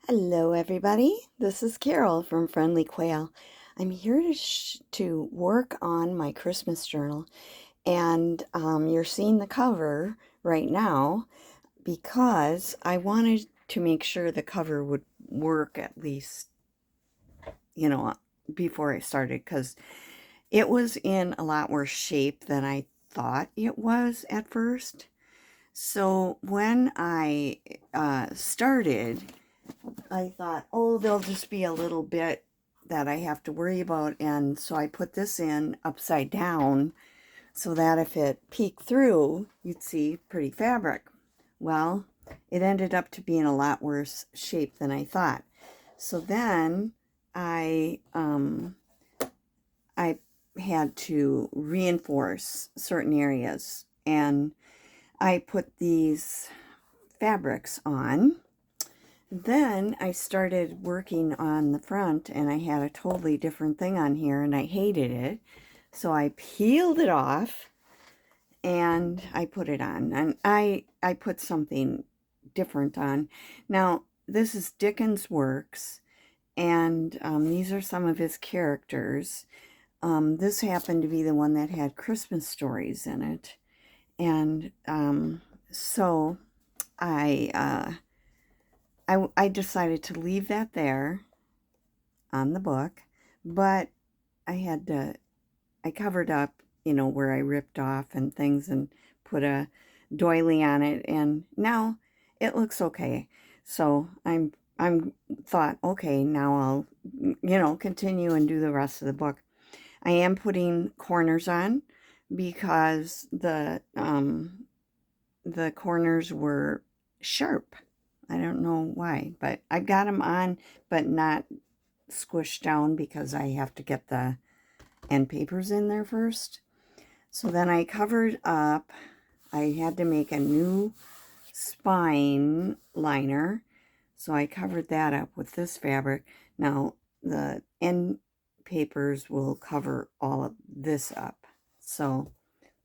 Hello, everybody. This is Carol from Friendly Quail. I'm here to work on my Christmas journal, and you're seeing the cover right now because I wanted to make sure the cover would work at least, you know, before I started because it was in a lot worse shape than I thought it was at first. So when I started, I thought, oh, there'll just be a little bit that I have to worry about. And so I put this in upside down so that if it peeked through, you'd see pretty fabric. Well, it ended up to be in a lot worse shape than I thought. So then I, I had to reinforce certain areas, and I put these fabrics on. Then I started working on the front, and I had a totally different thing on here, and I hated it. So I peeled it off and I put it on, and I put something different on. Now, this is Dickens' works, and these are some of his characters. This happened to be the one that had Christmas stories in it. And so I I decided to leave that there on the book, but I covered up, where I ripped off and things and put a doily on it, and now it looks okay. So I'm thought, okay, now I'll, continue and do the rest of the book. I am putting corners on because the corners were sharp. I don't know why, but I've got them on, but not squished down because I have to get the end papers in there first. So then I covered up. I had to make a new spine liner, so I covered that up with this fabric. Now the end papers will cover all of this up. So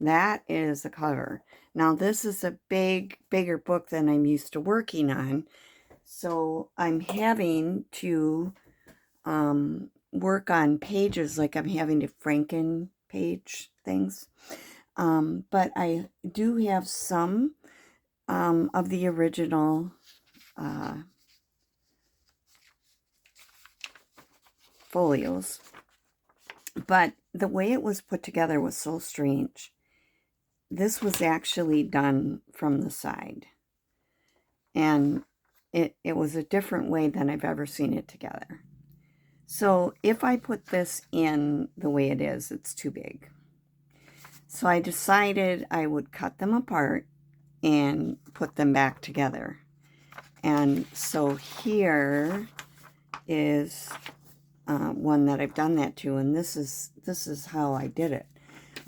that is the cover. Now this is a bigger book than I'm used to working on. So I'm having to work on pages like I'm having to Franken page things. But I do have some of the original folios. But the way it was put together was so strange. This was actually done from the side. And it was a different way than I've ever seen it together. So if I put this in the way it is, it's too big. So I decided I would cut them apart and put them back together. And so here is one that I've done that to, and this is how I did it.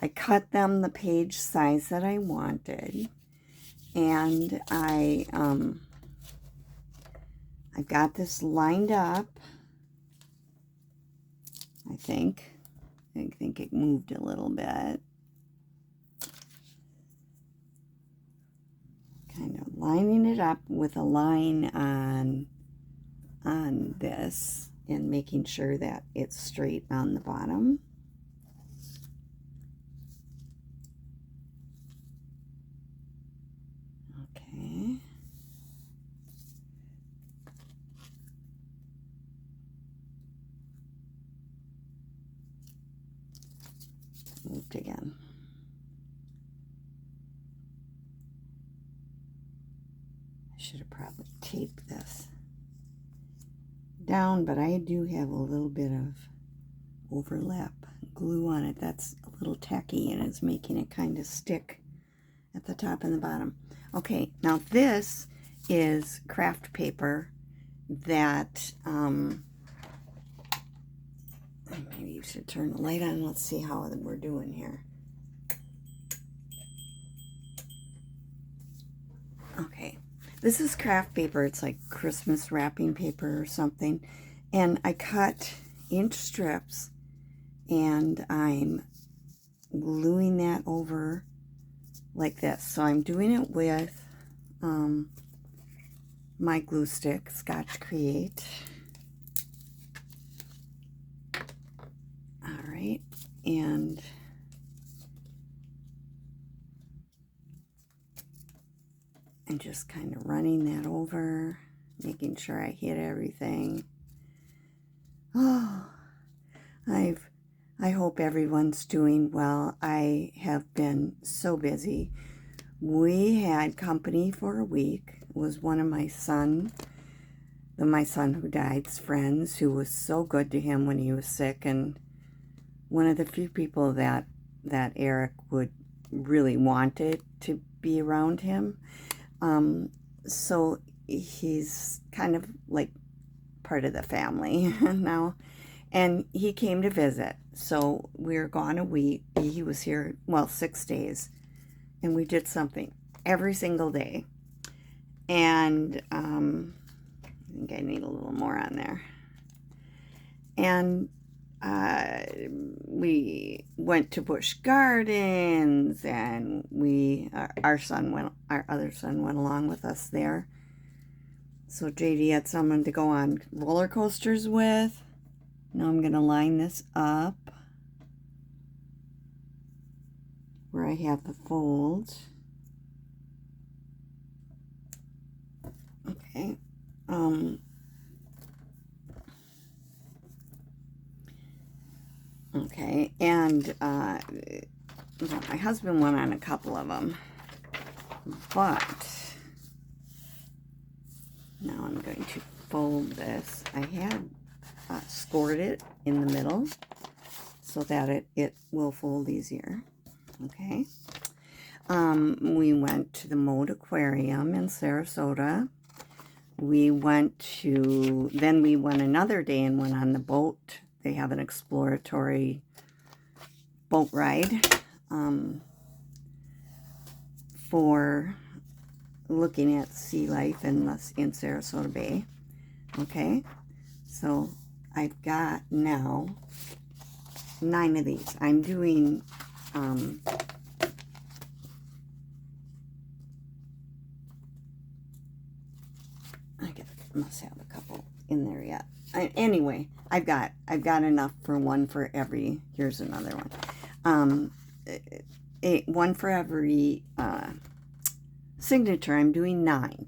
I cut them the page size that I wanted, and I've got this lined up. I think it moved a little bit. Kind of lining it up with a line on this and making sure that it's straight on the bottom. Okay. Moved again. I should have probably taped this down, but I do have a little bit of overlap glue on it. That's a little tacky and it's making it kind of stick at the top and the bottom. Okay, now this is craft paper that maybe you should turn the light on. Let's see how we're doing here. Okay, this is craft paper. It's like Christmas wrapping paper or something. And I cut inch strips and I'm gluing that over like this. So I'm doing it with my glue stick, Scotch Create. All right, and I'm just kind of running that over, making sure I hit everything. Oh, I hope everyone's doing well. I have been so busy. We had company for a week. It was one of my son who died's friends, who was so good to him when he was sick, and one of the few people that Eric would really wanted to be around him. So he's kind of like part of the family now. And he came to visit. So we were gone a week. He was here, well, 6 days. And we did something every single day. And I think I need a little more on there. And we went to Busch Gardens, and our other son went along with us there. So JD had someone to go on roller coasters with. Now I'm going to line this up where I have the folds. Okay. Okay, and well, my husband went on a couple of them, but now I'm going to fold this. I had scored it in the middle so that it will fold easier. Okay. We went to the Mode Aquarium in Sarasota. Then we went another day and went on the boat. They have an exploratory boat ride for looking at sea life in Sarasota Bay. Okay, so I've got now 9 of these. I'm doing must have a couple in there yet. Anyway, I've got enough for one for every. Here's another one. One for every signature. I'm doing 9.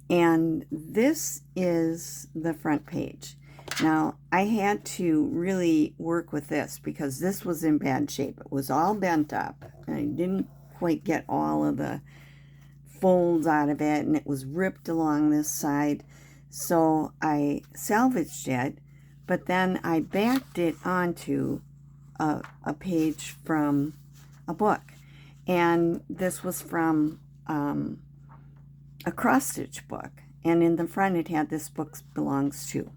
And this is the front page. Now, I had to really work with this because this was in bad shape. It was all bent up. I didn't quite get all of the folds out of it, and it was ripped along this side. So I salvaged it, but then I backed it onto a page from a book. And this was from a cross-stitch book. And in the front it had "This book belongs to."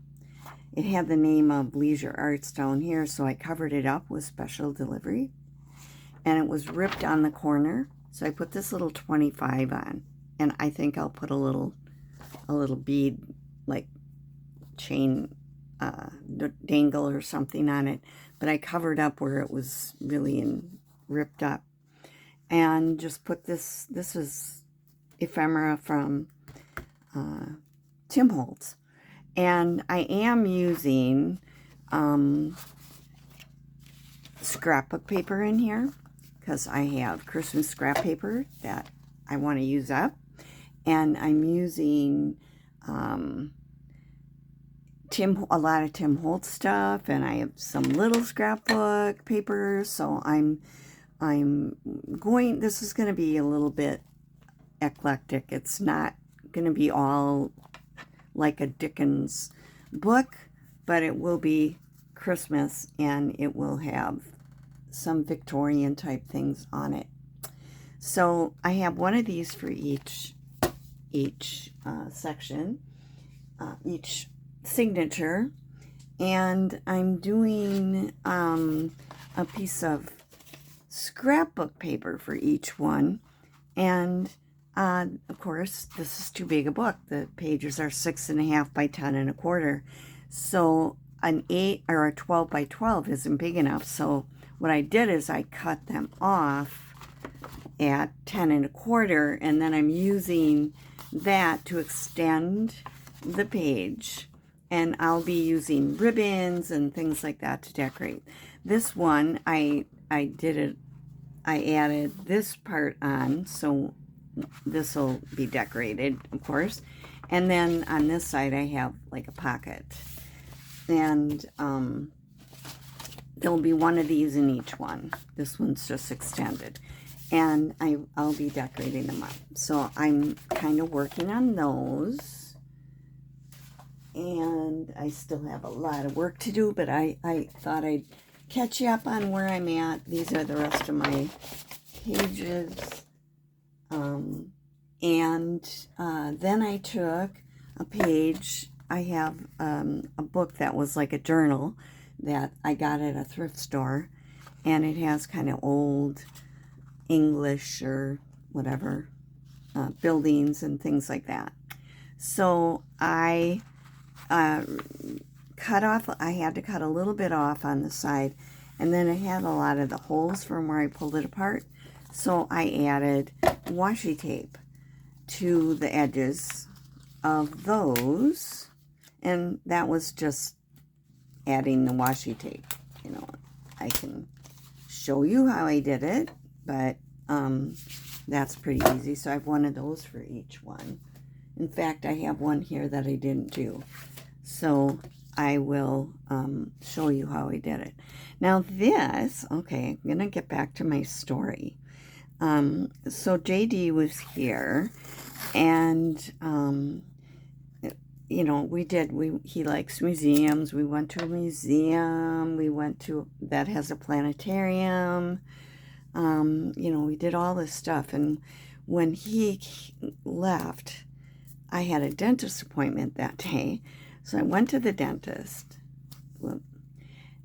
It had the name of Leisure Arts down here, so I covered it up with special delivery. And it was ripped on the corner, so I put this little 25 on. And I think I'll put a little bead, like chain dangle or something on it. But I covered up where it was really ripped up. And just put this is ephemera from Tim Holtz. And I am using scrapbook paper in here because I have Christmas scrap paper that I want to use up. And I'm using a lot of Tim Holtz stuff, and I have some little scrapbook paper. So this is going to be a little bit eclectic. It's not going to be all like a Dickens book, but it will be Christmas, and it will have some Victorian type things on it. So I have one of these for each section, each signature, and I'm doing a piece of scrapbook paper for each one. And of course, this is too big a book. The pages are 6.5 by 10.25. So an 8 or a 12 by 12 isn't big enough. So what I did is I cut them off at 10.25, and then I'm using that to extend the page, and I'll be using ribbons and things like that to decorate. This one, I added this part on, so this will be decorated, of course. And then on this side, I have like a pocket. And there'll be one of these in each one. This one's just extended. And I'll be decorating them up. So I'm kind of working on those. And I still have a lot of work to do, but I thought I'd catch you up on where I'm at. These are the rest of my pages. Then I took a page. I have a book that was like a journal that I got at a thrift store, and it has kind of old English or whatever buildings and things like that. So I cut off, I had to cut a little bit off on the side, and then it had a lot of the holes from where I pulled it apart. So I added washi tape to the edges of those, and that was just adding the washi tape. You know, I can show you how I did it, but that's pretty easy. So I have one of those for each one. In fact, I have one here that I didn't do. So I will show you how I did it. Now this, okay, I'm going to get back to my story. So JD was here, and you know, he likes museums. We went to a museum. We went to, that has a planetarium. You know, we did all this stuff. And when he left, I had a dentist appointment that day. So I went to the dentist,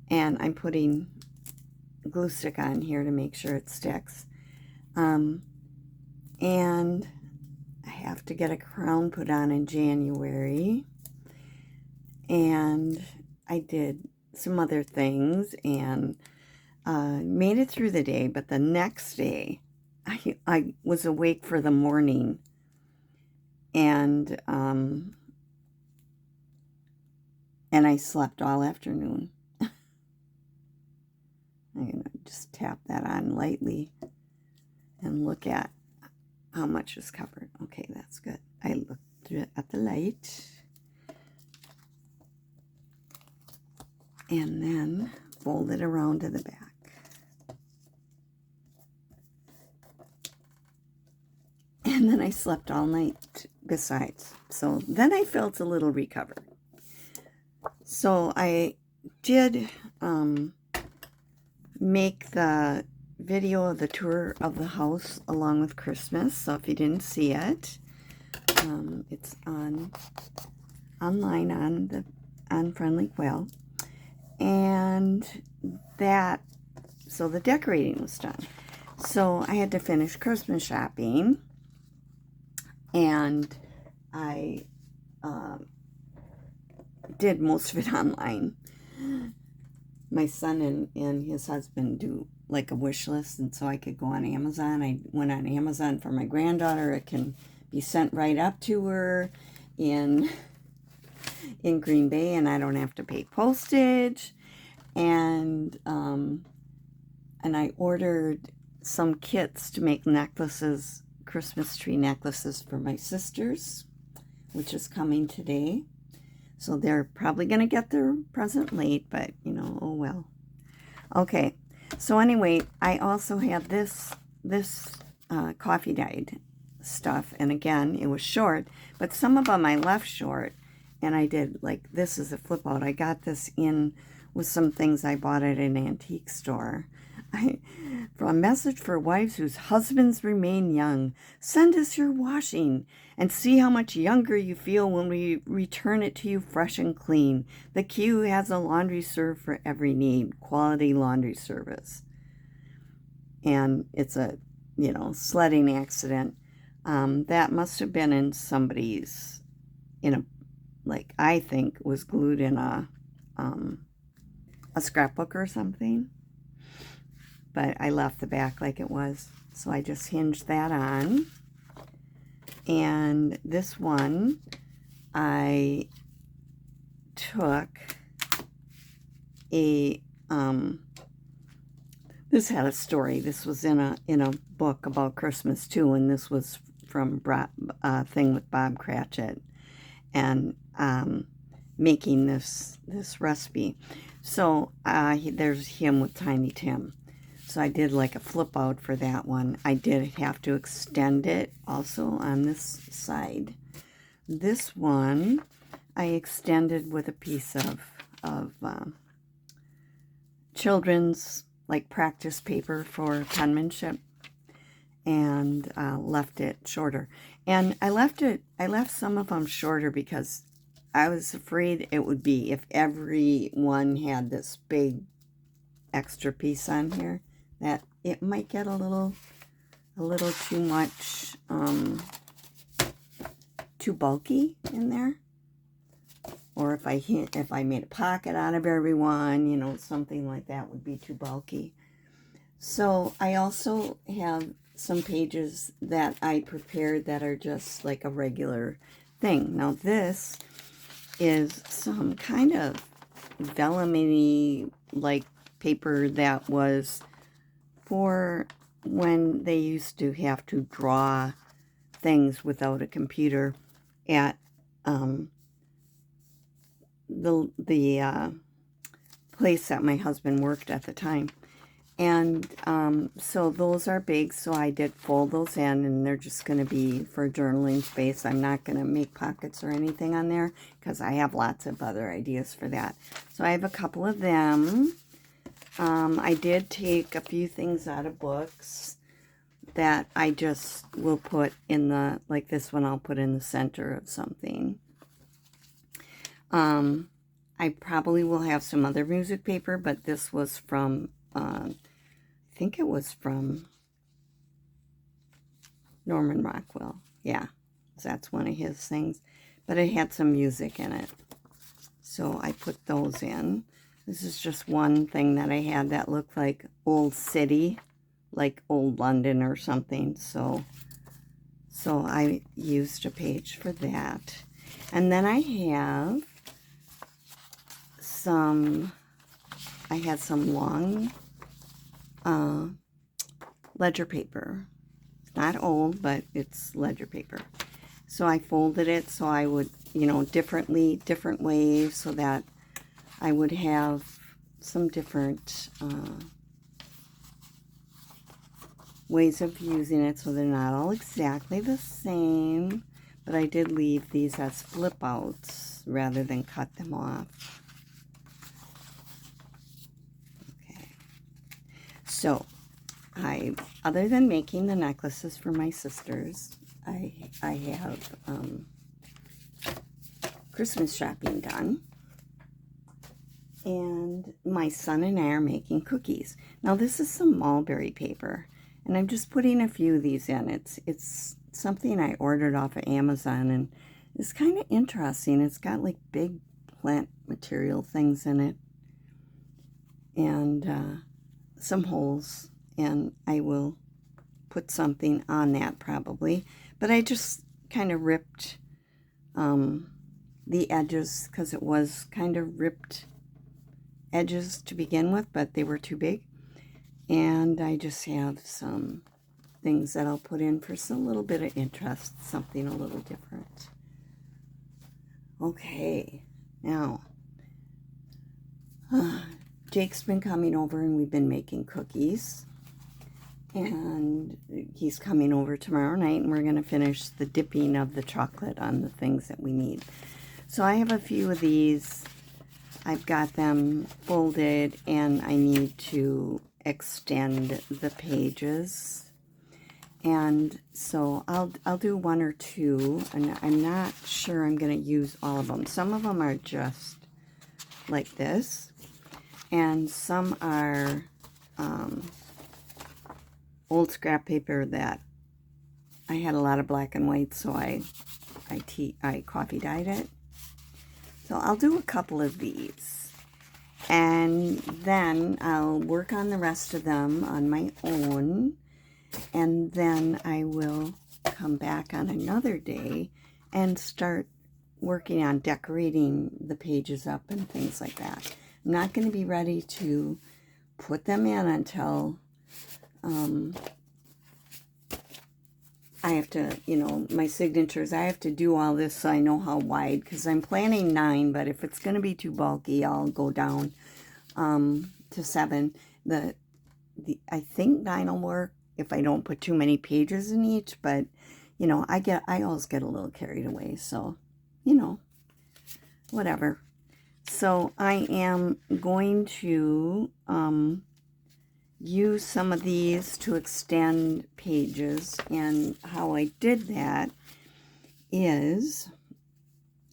and I'm putting glue stick on here to make sure it sticks. And I have to get a crown put on in January. And I did some other things and made it through the day. But the next day, I was awake for the morning. And I slept all afternoon. I'm going to just tap that on lightly and look at how much is covered. Okay, that's good. I looked at the light. And then fold it around to the back. And then I slept all night besides. So then I felt a little recovered. So I did make the video of the tour of the house along with Christmas. So if you didn't see it, it's online on Friendly Quail. And so the decorating was done. So I had to finish Christmas shopping, and I did most of it online. My son and his husband do like a wish list, and so I could go on Amazon. I went on Amazon for my granddaughter. It can be sent right up to her in Green Bay, and I don't have to pay postage. And I ordered some kits to make necklaces, Christmas tree necklaces for my sisters, which is coming today. So they're probably going to get their present late, but, you know, oh well. Okay, so anyway, I also had this coffee dyed stuff, and again, it was short, but some of them I left short, and I did, like, this is a flip out. I got this in with some things I bought at an antique store. For a message for wives whose husbands remain young, send us your washing and see how much younger you feel when we return it to you fresh and clean. The Q has a laundry serve for every need, quality laundry service. And it's a, you know, sledding accident. That must have been in somebody's, like, I think was glued in a scrapbook or something. But I left the back like it was. So I just hinged that on. And this one, I took a, this had a story. This was in a book about Christmas too, and this was from Thing with Bob Cratchit, and making this recipe. So there's him with Tiny Tim. So I did like a flip out for that one. I did have to extend it also on this side. This one I extended with a piece of children's like practice paper for penmanship, and left it shorter. And I left some of them shorter because I was afraid it would be, if everyone had this big extra piece on here, that it might get a little too much, too bulky in there. Or if I made a pocket out of everyone, you know, something like that would be too bulky. So I also have some pages that I prepared that are just like a regular thing. Now this is some kind of vellum-y like paper that was for when they used to have to draw things without a computer at the place that my husband worked at the time. And so those are big, so I did fold those in, and they're just going to be for journaling space. I'm not going to make pockets or anything on there because I have lots of other ideas for that. So I have a couple of them. I did take a few things out of books that I just will put in the, like this one I'll put in the center of something. I probably will have some other music paper, but this was from, I think it was from Norman Rockwell. Yeah, that's one of his things. But it had some music in it. So I put those in. This is just one thing that I had that looked like Old City, like Old London or something. So I used a page for that. And then I had some long ledger paper. It's not old, but it's ledger paper. So I folded it so I would, you know, different ways, so that I would have some different ways of using it, so they're not all exactly the same. But I did leave these as flip outs rather than cut them off. Okay. So other than making the necklaces for my sisters, I have Christmas shopping done. And my son and I are making cookies. Now this is some mulberry paper, and I'm just putting a few of these in. It's something I ordered off of Amazon, and it's kind of interesting. It's got like big plant material things in it, and some holes, and I will put something on that probably. But I just kind of ripped the edges, because it was kind of ripped edges to begin with, but they were too big. And I just have some things that I'll put in for some little bit of interest, something a little different. Okay, now Jake's been coming over, and we've been making cookies, and he's coming over tomorrow night, and we're going to finish the dipping of the chocolate on the things that we need. So I have a few of these. I've got them folded, and I need to extend the pages. And so I'll do one or two, and I'm not sure I'm going to use all of them. Some of them are just like this, and some are old scrap paper that I had a lot of black and white, so I coffee dyed it. So I'll do a couple of these, and then I'll work on the rest of them on my own, and then I will come back on another day and start working on decorating the pages up and things like that. I'm not going to be ready to put them in until I have to, you know, my signatures, I have to do all this so I know how wide, because I'm planning 9, but if it's going to be too bulky, I'll go down to 7. I think 9 will work if I don't put too many pages in each, but, you know, I always get a little carried away, so, you know, whatever. So I am going to use some of these to extend pages, and how I did that is,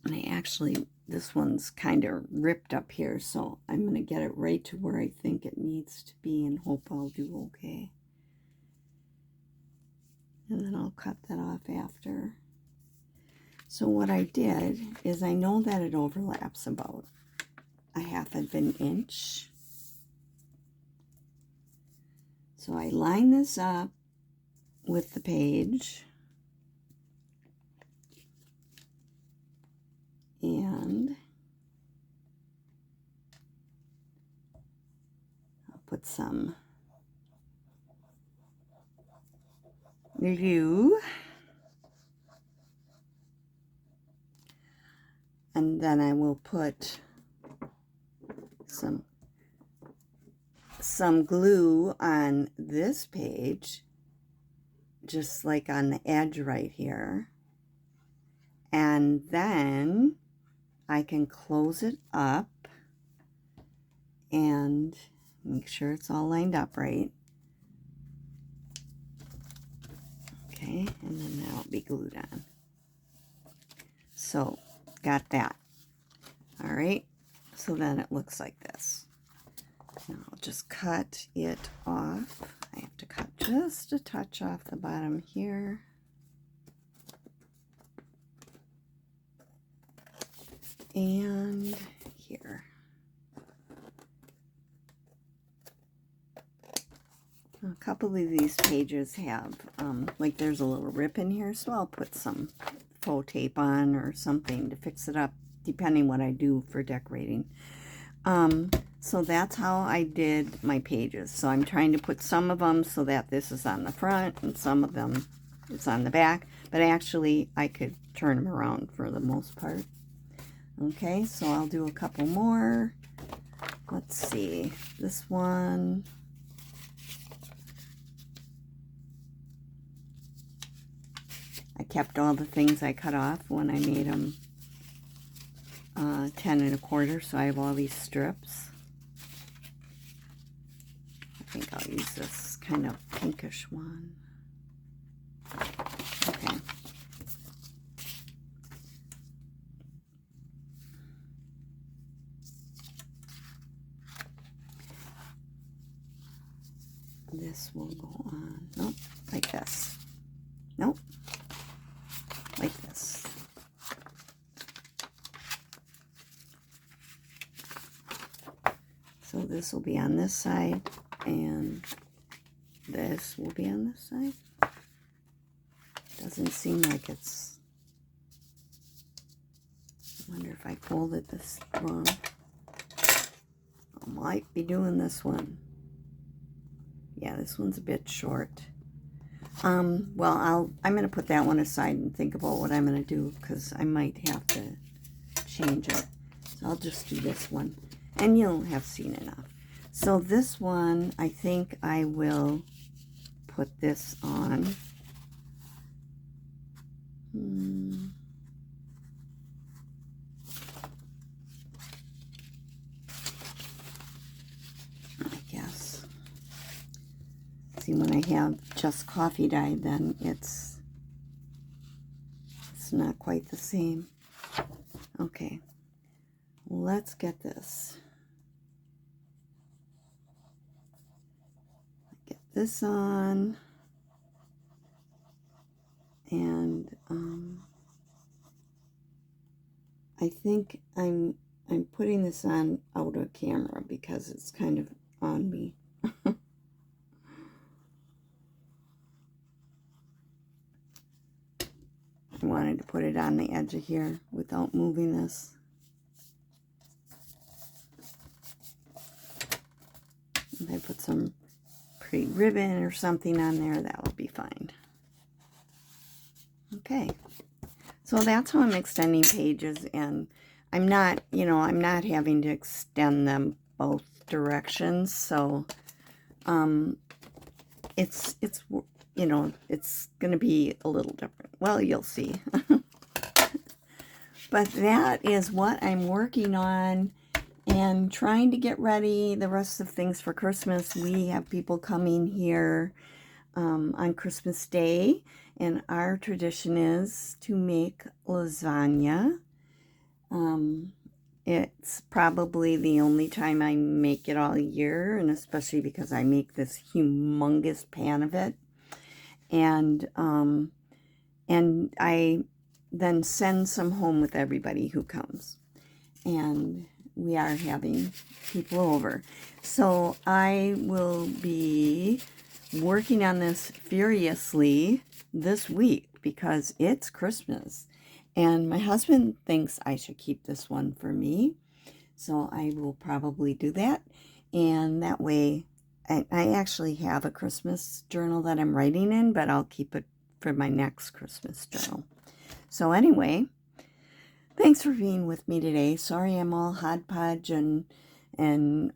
and I actually, this one's kind of ripped up here, so I'm going to get it right to where I think it needs to be and hope I'll do okay. And then I'll cut that off after. So what I did is, I know that it overlaps about 1/2 inch. So I line this up with the page, and I'll put some glue, and then I will put some glue on this page, just like on the edge right here, and then I can close it up and make sure it's all lined up right. Okay, and then that'll be glued on. So, got that. All right, so then it looks like this. Now I'll just cut it off. I have to cut just a touch off the bottom here. And here. A couple of these pages have, like there's a little rip in here, so I'll put some faux tape on or something to fix it up, depending what I do for decorating. So that's how I did my pages. So I'm trying to put some of them so that this is on the front and some of them it's on the back, but actually I could turn them around for the most part. Okay, so I'll do a couple more. Let's see, this one. I kept all the things I cut off when I made them 10 1/4, so I have all these strips. I think I'll use this kind of pinkish one. Okay. This will go on, nope, like this. Nope, like this. So this will be on this side, and this will be on this side. Doesn't seem like it's, I wonder if I folded this wrong. I might be doing this one. Yeah, this one's a bit short. Well, I'm going to put that one aside and think about what I'm going to do, because I might have to change it. So I'll just do this one, and you'll have seen enough. So this one, I think I will put this on. I guess. See, when I have just coffee dye, then it's not quite the same. Okay, let's get this. Get this on, and I think I'm putting this on out of camera because it's kind of on me. it on the edge of here without moving this. If I put some pretty ribbon or something on there, that will be fine. Okay, so that's how I'm extending pages, and I'm not, I'm not having to extend them both directions, so it's it's going to be a little different. Well, you'll see. But that is what I'm working on and trying to get ready the rest of things for Christmas. We have people coming here on Christmas Day, and our tradition is to make lasagna. It's probably the only time I make it all year, and especially because I make this humongous pan of it. And I then send some home with everybody who comes. And we are having people over. So I will be working on this furiously this week because it's Christmas. And my husband thinks I should keep this one for me. So I will probably do that. And that way, I actually have a Christmas journal that I'm writing in, but I'll keep it for my next Christmas journal. So anyway, thanks for being with me today. Sorry I'm all hodgepodge and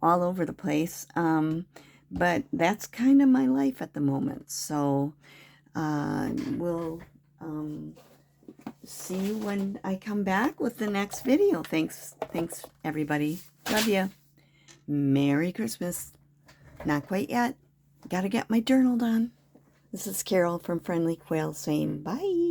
all over the place. But that's kind of my life at the moment. So we'll see you when I come back with the next video. Thanks everybody. Love you. Merry Christmas. Not quite yet. Gotta get my journal done. This is Carol from Friendly Quail saying bye.